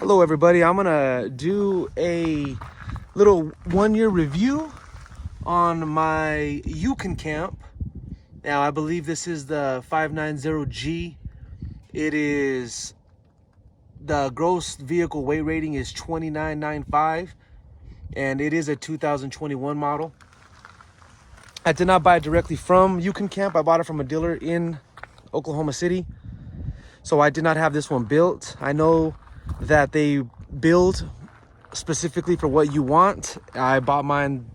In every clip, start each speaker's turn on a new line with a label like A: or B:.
A: Hello everybody, I'm gonna do a little 1-year review on my Ukancamp. Now I believe this is the 590G. It is, the gross vehicle weight rating is 2995 and it is a 2021 model. I did not buy it directly from Ukancamp. I bought it from a dealer in Oklahoma City. So I did not have this one built. I know that they build specifically for what you want. I bought mine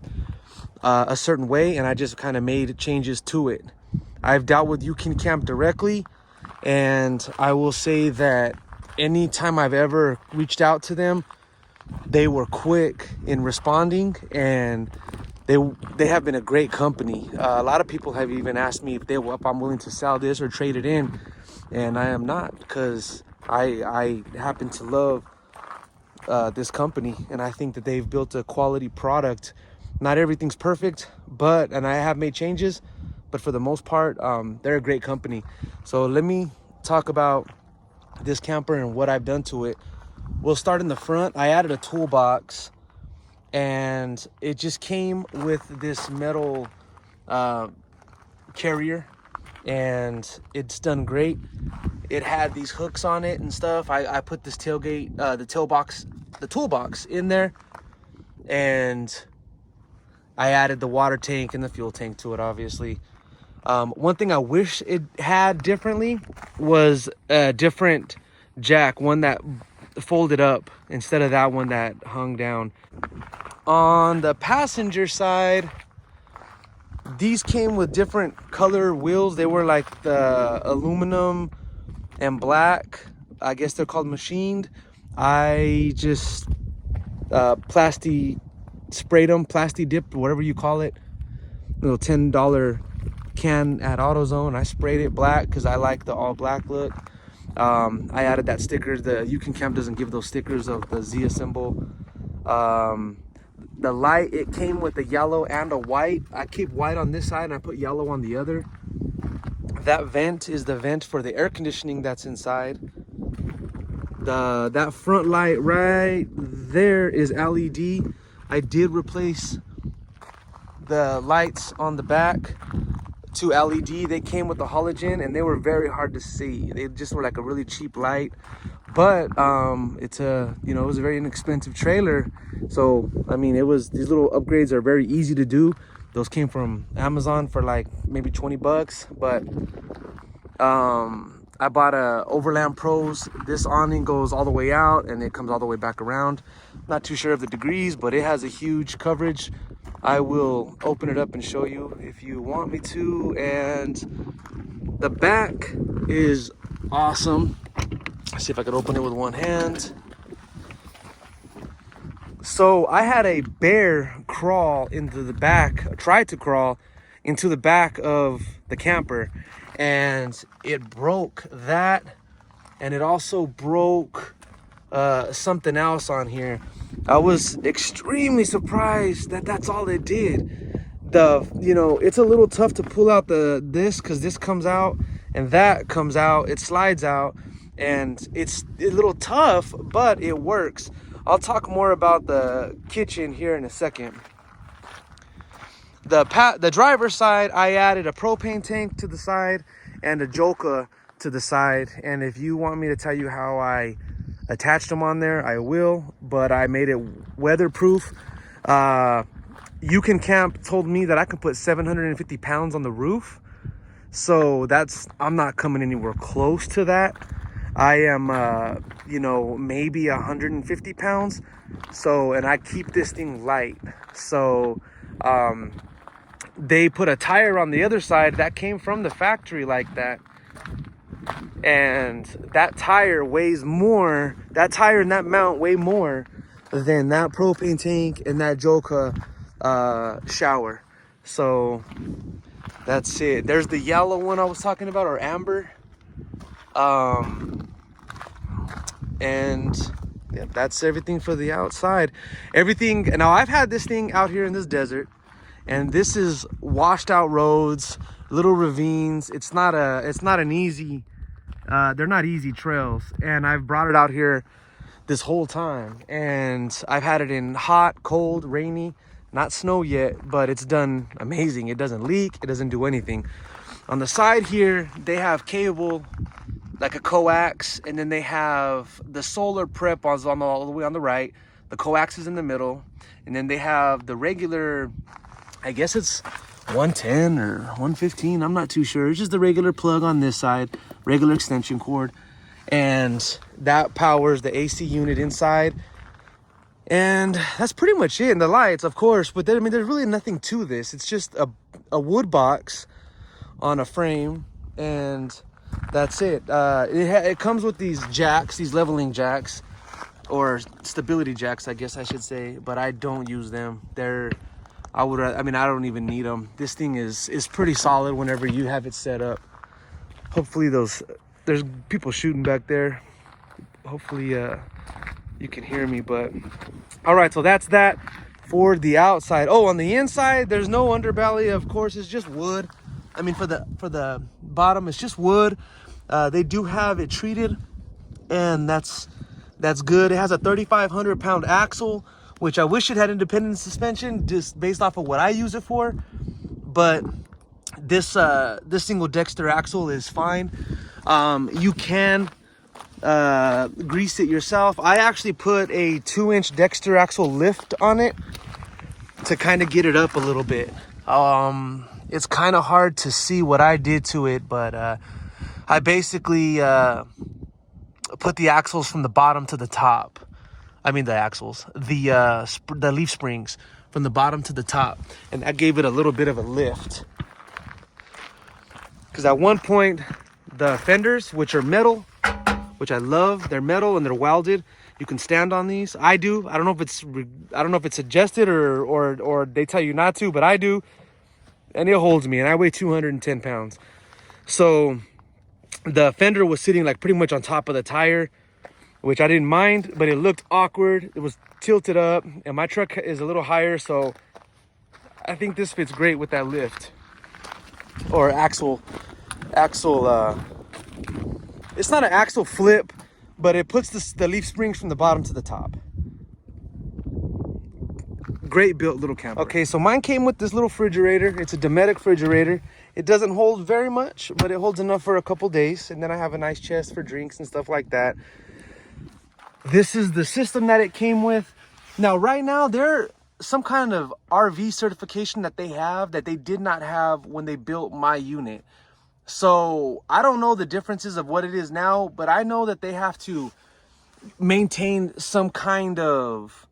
A: a certain way and I just kind of made changes to it. I've dealt with Ukancamp directly, and I will say that anytime I've ever reached out to them, they were quick in responding, and they have been a great company. A lot of people have even asked me if I'm willing to sell this or trade it in, and I am not, because I happen to love this company, and I think that they've built a quality product. Not everything's perfect, and I have made changes, but for the most part, they're a great company. So let me talk about this camper and what I've done to it. We'll start in the front. I added a toolbox, and it just came with this metal carrier, and it's done great. It had these hooks on it and stuff. I put this the toolbox in there, and I added the water tank and the fuel tank to it, obviously. One thing I wish it had differently was a different jack, one that folded up instead of that one that hung down. On the passenger side, these came with different color wheels. They were like the aluminum and black. I guess they're called machined. I just sprayed them, plasti dipped, whatever you call it. Little $10 can at AutoZone. I sprayed it black because I like the all black look. I added that sticker. The Ukancamp doesn't give those stickers of the Zia symbol. The light, it came with a yellow and a white. I keep white on this side and I put yellow on the other. That vent is the vent for the air conditioning that's inside. That front light right there is LED. I did replace the lights on the back to LED. They came with the halogen and they were very hard to see. They just were like a really cheap light, but it was a very inexpensive trailer. So I mean, these little upgrades are very easy to do. Those came from Amazon for like maybe 20 bucks, but I bought a Overland Pros. This awning goes all the way out and it comes all the way back around. Not too sure of the degrees, but it has a huge coverage. I will open it up and show you if you want me to. And the back is awesome. Let's see if I can open it with one hand. So I had a bear crawl into the back, tried to crawl into the back of the camper, and it broke that, and it also broke something else on here. I was extremely surprised that that's all it did. It's a little tough to pull out this because this comes out and that comes out. It slides out, and it's a little tough, but it works. I'll talk more about the kitchen here in a second. The driver's side, I added a propane tank to the side and a Joolca to the side. And if you want me to tell you how I attached them on there, I will, but I made it weatherproof. Ukancamp told me that I could put 750 pounds on the roof. So I'm not coming anywhere close to that. I am, maybe 150 pounds. So, and I keep this thing light. So, they put a tire on the other side that came from the factory like that. And that tire weighs more, that tire and that mount weigh more than that propane tank and that Joolca shower. So that's it. There's the yellow one I was talking about, or amber. And yeah, that's everything for the outside. Everything. Now I've had this thing out here in this desert, and this is washed out roads, little ravines. It's not an easy, they're not easy trails. And I've brought it out here this whole time. And I've had it in hot, cold, rainy, not snow yet, but it's done amazing. It doesn't leak, it doesn't do anything. On the side here, they have cable, like a coax, and then they have the solar prep all the way on the right. The coax is in the middle, and then they have the regular, I guess it's 110 or 115, I'm not too sure. It's just the regular plug on this side, regular extension cord, and that powers the AC unit inside. And that's pretty much it. And the lights, of course, but I mean, there's really nothing to this. It's just a wood box on a frame, and that's it. It comes with these jacks, these leveling jacks, or stability jacks, I guess I should say, but I don't use them. I don't even need them. This thing is pretty solid whenever you have it set up. Hopefully there's people shooting back there. Hopefully you can hear me, but all right, so that's that for the outside. Oh, on the inside, there's no underbelly, of course. It's just wood. I mean, for the bottom, it's just wood. They do have it treated, and that's good. It has a 3,500 pound axle, which I wish it had independent suspension, just based off of what I use it for. But this single Dexter axle is fine. You can grease it yourself. I actually put a 2-inch Dexter axle lift on it to kind of get it up a little bit. It's kind of hard to see what I did to it, but I basically put the axles from the bottom to the top. I mean the axles, the leaf springs from the bottom to the top, and that gave it a little bit of a lift. Because at one point, the fenders, which are metal, which I love, they're metal and they're welded. You can stand on these. I do. I don't know if it's suggested or they tell you not to, but I do. And it holds me, and I weigh 210 pounds. So the fender was sitting like pretty much on top of the tire, which I didn't mind, but it looked awkward. It was tilted up, and my truck is a little higher, so I think this fits great with that lift or axle. It's not an axle flip, but it puts the leaf springs from the bottom to the top. Great built little camper. Okay, so mine came with this little refrigerator. It's a Dometic refrigerator. It doesn't hold very much, but it holds enough for a couple days. And then I have a nice chest for drinks and stuff like that. This is the system that it came with. Now, right now, there's some kind of RV certification that they have that they did not have when they built my unit. So I don't know the differences of what it is now, but I know that they have to maintain some kind of,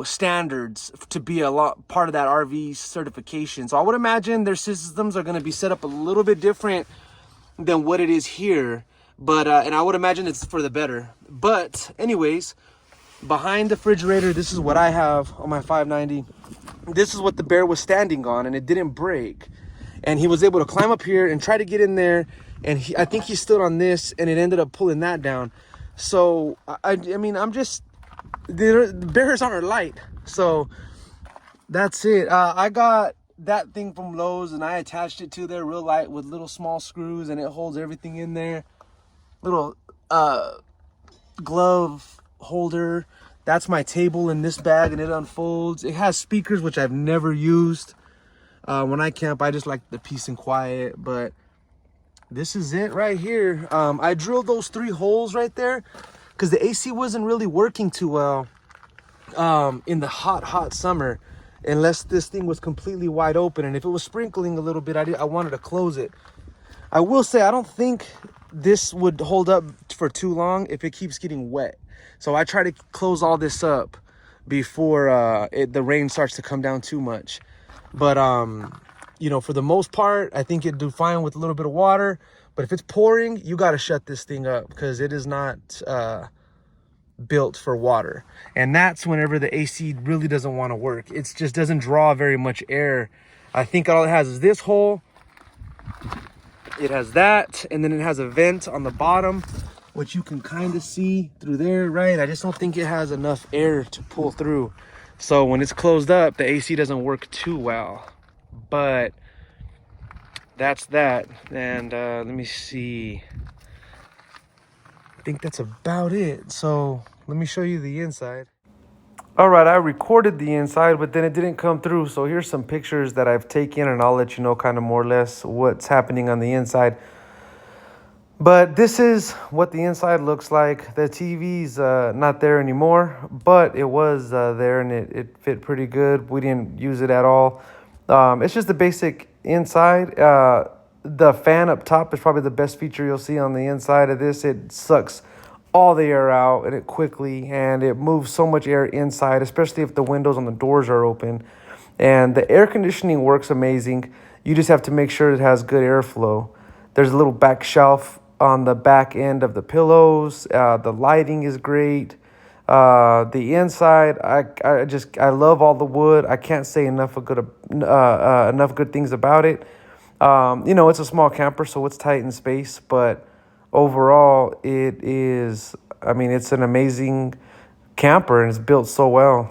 A: standards to be part of that RV certification. So I would imagine their systems are going to be set up a little bit different than what it is here, but and I would imagine it's for the better. But anyways, behind the refrigerator, this is what I have on my 590. This is what the bear was standing on, and it didn't break, and he was able to climb up here and try to get in there, and I think he stood on this, and it ended up pulling that down. So I mean, the bears aren't light, so that's it. I got that thing from Lowe's, and I attached it to there real light with little small screws, and it holds everything in there. Little glove holder. That's my table in this bag, and it unfolds. It has speakers, which I've never used. When I camp, I just like the peace and quiet, but this is it right here. I drilled those 3 holes right there because the AC wasn't really working too well in the hot summer, unless this thing was completely wide open. And if it was sprinkling a little bit, I wanted to close it. I will say, I don't think this would hold up for too long if it keeps getting wet. So I try to close all this up before the rain starts to come down too much. But for the most part, I think it'd do fine with a little bit of water. But if it's pouring, you got to shut this thing up because it is not built for water. And that's whenever the AC really doesn't want to work. It just doesn't draw very much air. I think all it has is this hole. It has that, and then it has a vent on the bottom, which you can kind of see through there, right? I just don't think it has enough air to pull through. So when it's closed up, the AC doesn't work too well. But that's that. And let me see. I think that's about it. So let me show you the inside. All right, I recorded the inside, but then it didn't come through. So here's some pictures that I've taken, and I'll let you know kind of more or less what's happening on the inside. But this is what the inside looks like. The TV's not there anymore, but it was there, and it fit pretty good. We didn't use it at all. It's just the basic inside. The fan up top is probably the best feature you'll see on the inside of this. It sucks all the air out and it quickly, and it moves so much air inside, especially if the windows on the doors are open. And the air conditioning works amazing. You just have to make sure it has good airflow. There's a little back shelf on the back end of the pillows. The lighting is great. The inside, I love all the wood. I can't say enough good things about it. It's a small camper, so it's tight in space, but overall, it's an amazing camper, and it's built so well.